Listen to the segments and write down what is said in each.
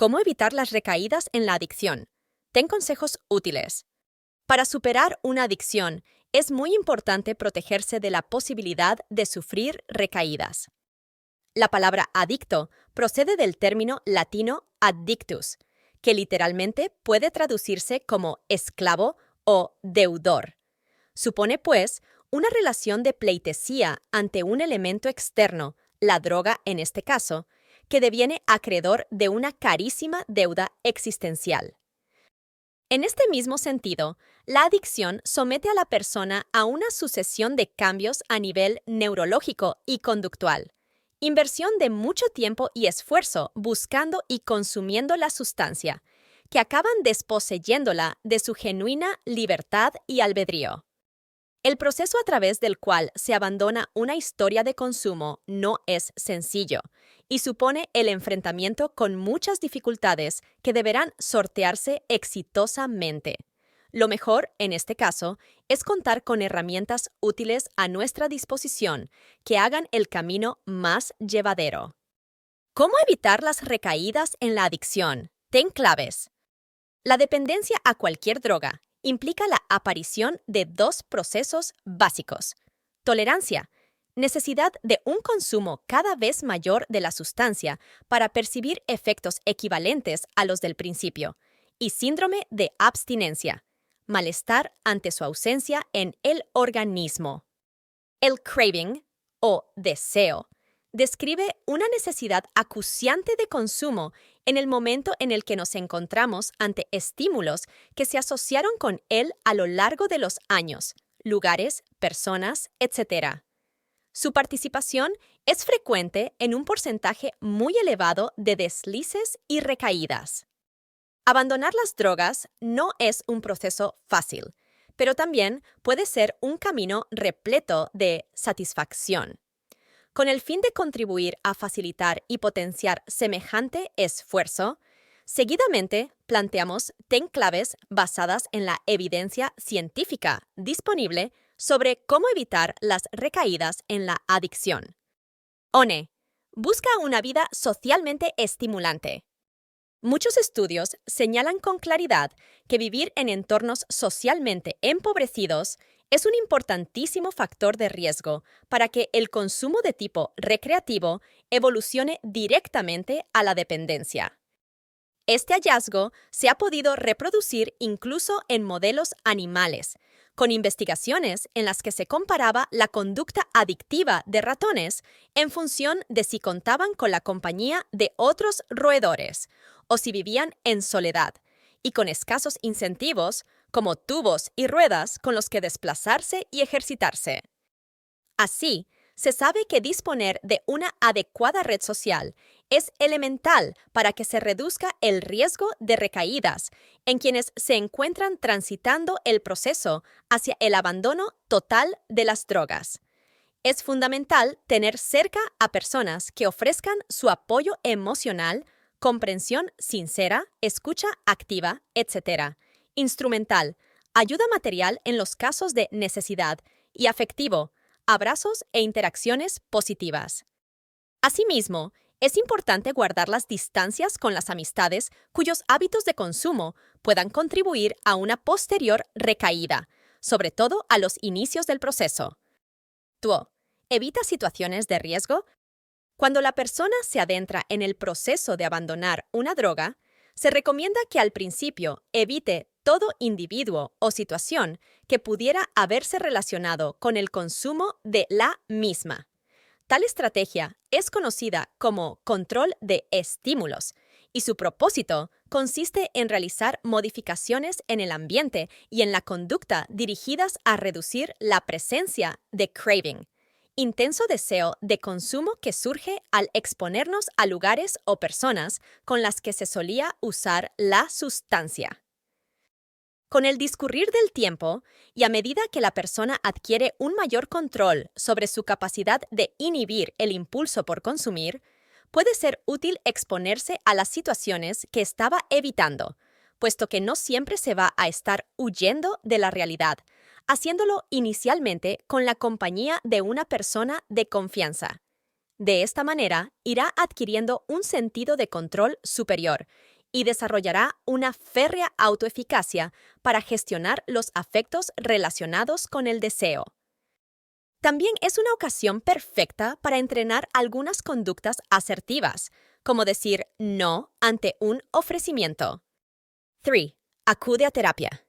¿Cómo evitar las recaídas en la adicción? Ten consejos útiles. Para superar una adicción, es muy importante protegerse de la posibilidad de sufrir recaídas. La palabra adicto procede del término latino addictus, que literalmente puede traducirse como esclavo o deudor. Supone, pues, una relación de pleitesía ante un elemento externo, la droga en este caso, que deviene acreedor de una carísima deuda existencial. En este mismo sentido, la adicción somete a la persona a una sucesión de cambios a nivel neurológico y conductual, inversión de mucho tiempo y esfuerzo buscando y consumiendo la sustancia, que acaban desposeyéndola de su genuina libertad y albedrío. El proceso a través del cual se abandona una historia de consumo no es sencillo y supone el enfrentamiento con muchas dificultades que deberán sortearse exitosamente. Lo mejor, en este caso, es contar con herramientas útiles a nuestra disposición que hagan el camino más llevadero. ¿Cómo evitar las recaídas en la adicción? Ten claves. La dependencia a cualquier droga implica la aparición de dos procesos básicos: tolerancia, necesidad de un consumo cada vez mayor de la sustancia para percibir efectos equivalentes a los del principio, y síndrome de abstinencia, malestar ante su ausencia en el organismo. El craving, o deseo, describe una necesidad acuciante de consumo en el momento en el que nos encontramos ante estímulos que se asociaron con él a lo largo de los años, lugares, personas, etc. Su participación es frecuente en un porcentaje muy elevado de deslices y recaídas. Abandonar las drogas no es un proceso fácil, pero también puede ser un camino repleto de satisfacción. Con el fin de contribuir a facilitar y potenciar semejante esfuerzo, seguidamente planteamos 10 claves basadas en la evidencia científica disponible sobre cómo evitar las recaídas en la adicción. 1. Busca una vida socialmente estimulante. Muchos estudios señalan con claridad que vivir en entornos socialmente empobrecidos es un importantísimo factor de riesgo para que el consumo de tipo recreativo evolucione directamente a la dependencia. Este hallazgo se ha podido reproducir incluso en modelos animales, con investigaciones en las que se comparaba la conducta adictiva de ratones en función de si contaban con la compañía de otros roedores o si vivían en soledad, y con escasos incentivos, como tubos y ruedas con los que desplazarse y ejercitarse. Así, se sabe que disponer de una adecuada red social es elemental para que se reduzca el riesgo de recaídas en quienes se encuentran transitando el proceso hacia el abandono total de las drogas. Es fundamental tener cerca a personas que ofrezcan su apoyo emocional, comprensión sincera, escucha activa, etc. Instrumental, ayuda material en los casos de necesidad, y afectivo, abrazos e interacciones positivas. Asimismo, es importante guardar las distancias con las amistades cuyos hábitos de consumo puedan contribuir a una posterior recaída, sobre todo a los inicios del proceso. 2. Evita situaciones de riesgo. Cuando la persona se adentra en el proceso de abandonar una droga, se recomienda que al principio evite todo individuo o situación que pudiera haberse relacionado con el consumo de la misma. Tal estrategia es conocida como control de estímulos, y su propósito consiste en realizar modificaciones en el ambiente y en la conducta dirigidas a reducir la presencia de craving, intenso deseo de consumo que surge al exponernos a lugares o personas con las que se solía usar la sustancia. Con el discurrir del tiempo, y a medida que la persona adquiere un mayor control sobre su capacidad de inhibir el impulso por consumir, puede ser útil exponerse a las situaciones que estaba evitando, puesto que no siempre se va a estar huyendo de la realidad, haciéndolo inicialmente con la compañía de una persona de confianza. De esta manera, irá adquiriendo un sentido de control superior y desarrollará una férrea autoeficacia para gestionar los afectos relacionados con el deseo. También es una ocasión perfecta para entrenar algunas conductas asertivas, como decir no ante un ofrecimiento. 3. Acude a terapia.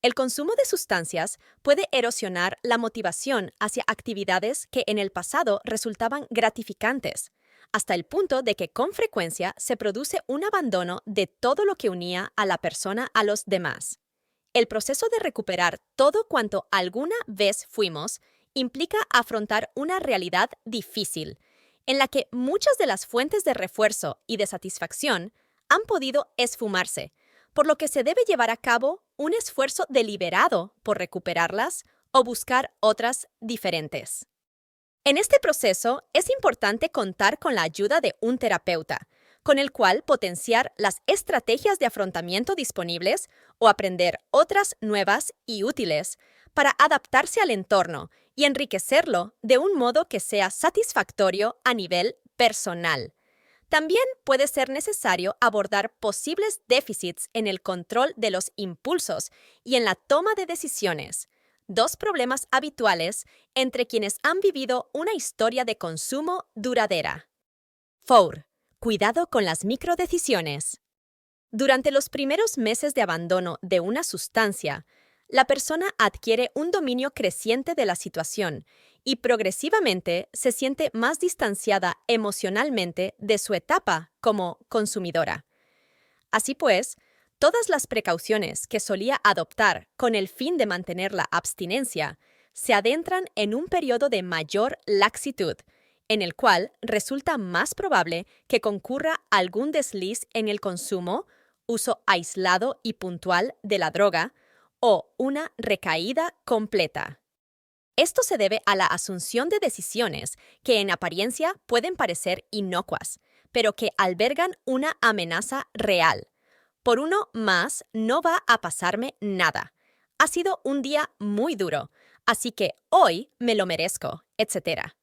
El consumo de sustancias puede erosionar la motivación hacia actividades que en el pasado resultaban gratificantes, hasta el punto de que con frecuencia se produce un abandono de todo lo que unía a la persona a los demás. El proceso de recuperar todo cuanto alguna vez fuimos implica afrontar una realidad difícil, en la que muchas de las fuentes de refuerzo y de satisfacción han podido esfumarse, por lo que se debe llevar a cabo un esfuerzo deliberado por recuperarlas o buscar otras diferentes. En este proceso es importante contar con la ayuda de un terapeuta, con el cual potenciar las estrategias de afrontamiento disponibles o aprender otras nuevas y útiles para adaptarse al entorno y enriquecerlo de un modo que sea satisfactorio a nivel personal. También puede ser necesario abordar posibles déficits en el control de los impulsos y en la toma de decisiones, dos problemas habituales entre quienes han vivido una historia de consumo duradera. 4. Cuidado con las microdecisiones. Durante los primeros meses de abandono de una sustancia, la persona adquiere un dominio creciente de la situación y progresivamente se siente más distanciada emocionalmente de su etapa como consumidora. Así pues, todas las precauciones que solía adoptar con el fin de mantener la abstinencia se adentran en un periodo de mayor laxitud, en el cual resulta más probable que concurra algún desliz en el consumo, uso aislado y puntual de la droga, o una recaída completa. Esto se debe a la asunción de decisiones que en apariencia pueden parecer inocuas, pero que albergan una amenaza real. Por uno más no va a pasarme nada. Ha sido un día muy duro, así que hoy me lo merezco, etc.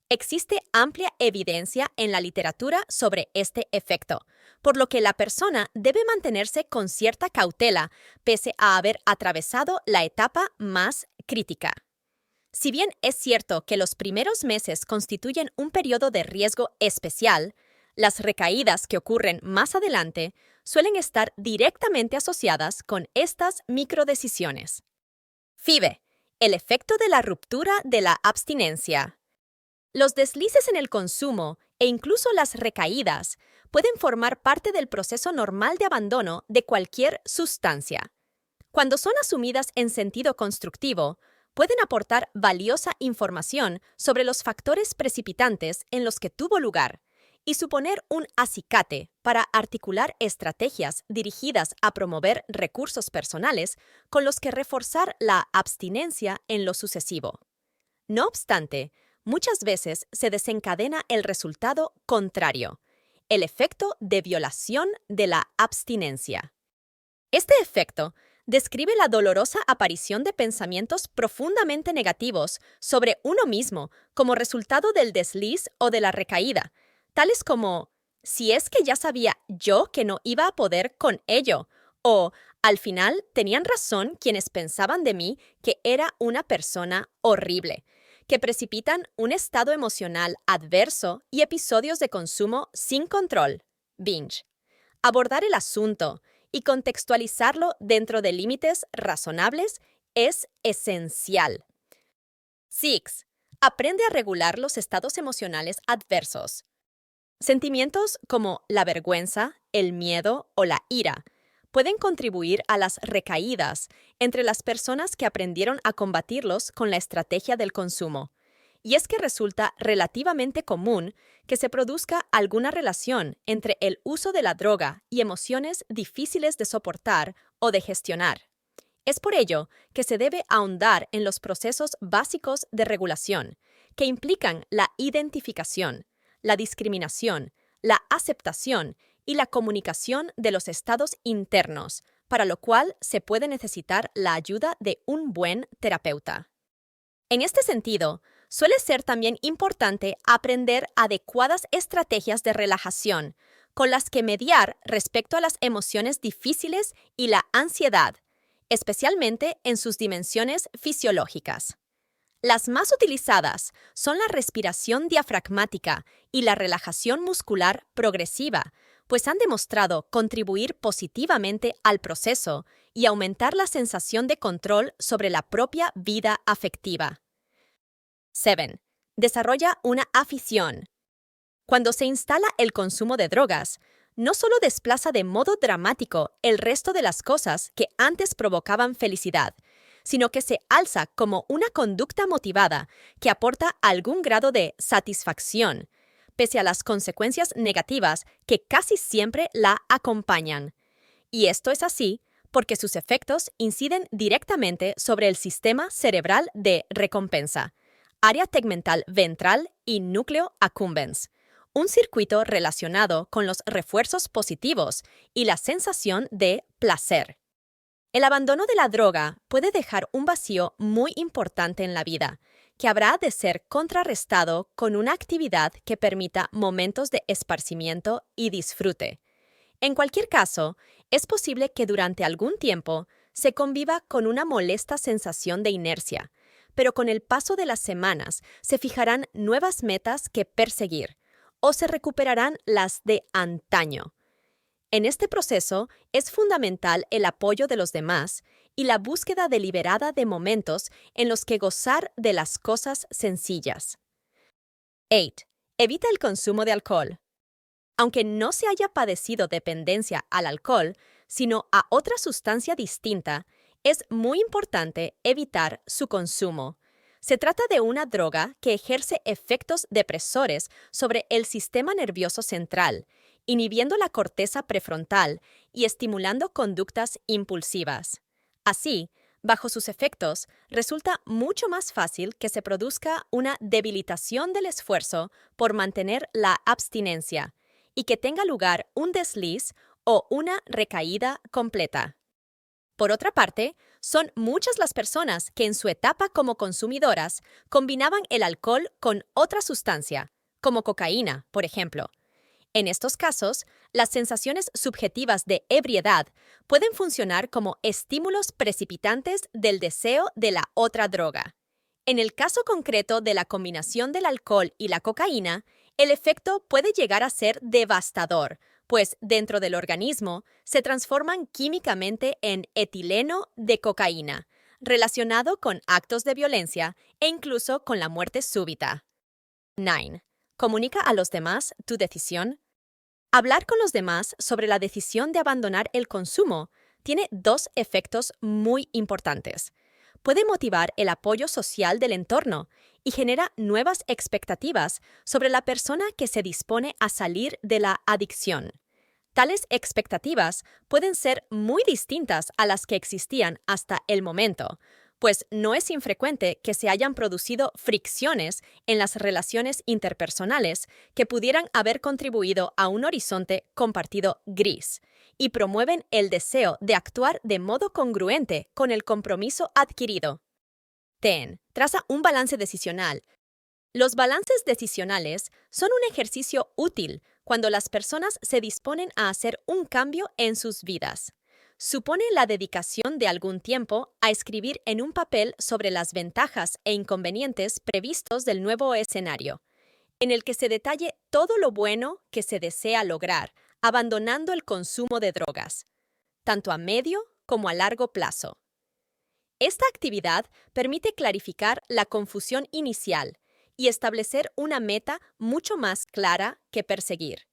Existe amplia evidencia en la literatura sobre este efecto, por lo que la persona debe mantenerse con cierta cautela pese a haber atravesado la etapa más crítica. Si bien es cierto que los primeros meses constituyen un periodo de riesgo especial, las recaídas que ocurren más adelante suelen estar directamente asociadas con estas microdecisiones. FIBE, el efecto de la ruptura de la abstinencia. Los deslices en el consumo e incluso las recaídas pueden formar parte del proceso normal de abandono de cualquier sustancia. Cuando son asumidas en sentido constructivo, pueden aportar valiosa información sobre los factores precipitantes en los que tuvo lugar y suponer un acicate para articular estrategias dirigidas a promover recursos personales con los que reforzar la abstinencia en lo sucesivo. No obstante, muchas veces se desencadena el resultado contrario, el efecto de violación de la abstinencia. Este efecto describe la dolorosa aparición de pensamientos profundamente negativos sobre uno mismo como resultado del desliz o de la recaída, tales como «si es que ya sabía yo que no iba a poder con ello» o «al final tenían razón quienes pensaban de mí que era una persona horrible», que precipitan un estado emocional adverso y episodios de consumo sin control, binge. Abordar el asunto y contextualizarlo dentro de límites razonables es esencial. 6. Aprende a regular los estados emocionales adversos. Sentimientos como la vergüenza, el miedo o la ira pueden contribuir a las recaídas entre las personas que aprendieron a combatirlos con la estrategia del consumo. Y es que resulta relativamente común que se produzca alguna relación entre el uso de la droga y emociones difíciles de soportar o de gestionar. Es por ello que se debe ahondar en los procesos básicos de regulación, que implican la identificación, la discriminación, la aceptación y la comunicación de los estados internos, para lo cual se puede necesitar la ayuda de un buen terapeuta. En este sentido, Suele ser también importante aprender adecuadas estrategias de relajación, con las que mediar respecto a las emociones difíciles y la ansiedad, especialmente en sus dimensiones fisiológicas. Las más utilizadas son la respiración diafragmática y la relajación muscular progresiva, pues han demostrado contribuir positivamente al proceso y aumentar la sensación de control sobre la propia vida afectiva. 7. Desarrolla una afición. Cuando se instala el consumo de drogas, no solo desplaza de modo dramático el resto de las cosas que antes provocaban felicidad, sino que se alza como una conducta motivada que aporta algún grado de satisfacción, pese a las consecuencias negativas que casi siempre la acompañan. Y esto es así porque sus efectos inciden directamente sobre el sistema cerebral de recompensa, área tegmental ventral y núcleo accumbens, un circuito relacionado con los refuerzos positivos y la sensación de placer. El abandono de la droga puede dejar un vacío muy importante en la vida, que habrá de ser contrarrestado con una actividad que permita momentos de esparcimiento y disfrute. En cualquier caso, es posible que durante algún tiempo se conviva con una molesta sensación de inercia, pero con el paso de las semanas se fijarán nuevas metas que perseguir, o se recuperarán las de antaño. En este proceso es fundamental el apoyo de los demás y la búsqueda deliberada de momentos en los que gozar de las cosas sencillas. 8. Evita el consumo de alcohol. Aunque no se haya padecido dependencia al alcohol, sino a otra sustancia distinta, es muy importante evitar su consumo. Se trata de una droga que ejerce efectos depresores sobre el sistema nervioso central, inhibiendo la corteza prefrontal y estimulando conductas impulsivas. Así, bajo sus efectos, resulta mucho más fácil que se produzca una debilitación del esfuerzo por mantener la abstinencia y que tenga lugar un desliz o una recaída completa. Por otra parte, son muchas las personas que en su etapa como consumidoras combinaban el alcohol con otra sustancia, como cocaína, por ejemplo. En estos casos, las sensaciones subjetivas de ebriedad pueden funcionar como estímulos precipitantes del deseo de la otra droga. En el caso concreto de la combinación del alcohol y la cocaína, el efecto puede llegar a ser devastador, pues dentro del organismo se transforman químicamente en etileno de cocaína, relacionado con actos de violencia e incluso con la muerte súbita. 9. Comunica a los demás tu decisión. Hablar con los demás sobre la decisión de abandonar el consumo tiene dos efectos muy importantes. Puede motivar el apoyo social del entorno y genera nuevas expectativas sobre la persona que se dispone a salir de la adicción. Tales expectativas pueden ser muy distintas a las que existían hasta el momento, pues no es infrecuente que se hayan producido fricciones en las relaciones interpersonales que pudieran haber contribuido a un horizonte compartido gris y promueven el deseo de actuar de modo congruente con el compromiso adquirido. 10. Traza un balance decisional. Los balances decisionales son un ejercicio útil cuando las personas se disponen a hacer un cambio en sus vidas. Supone la dedicación de algún tiempo a escribir en un papel sobre las ventajas e inconvenientes previstos del nuevo escenario, en el que se detalle todo lo bueno que se desea lograr, abandonando el consumo de drogas, tanto a medio como a largo plazo. Esta actividad permite clarificar la confusión inicial y establecer una meta mucho más clara que perseguir.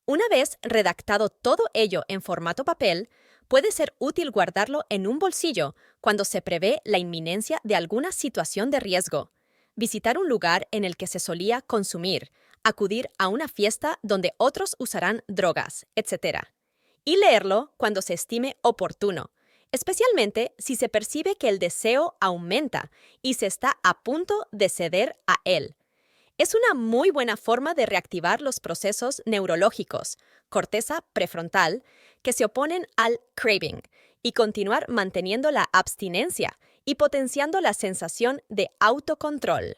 Una vez redactado todo ello en formato papel, puede ser útil guardarlo en un bolsillo cuando se prevé la inminencia de alguna situación de riesgo, visitar un lugar en el que se solía consumir, acudir a una fiesta donde otros usarán drogas, etc. Y leerlo cuando se estime oportuno, especialmente si se percibe que el deseo aumenta y se está a punto de ceder a él. Es una muy buena forma de reactivar los procesos neurológicos, corteza prefrontal, que se oponen al craving y continuar manteniendo la abstinencia y potenciando la sensación de autocontrol.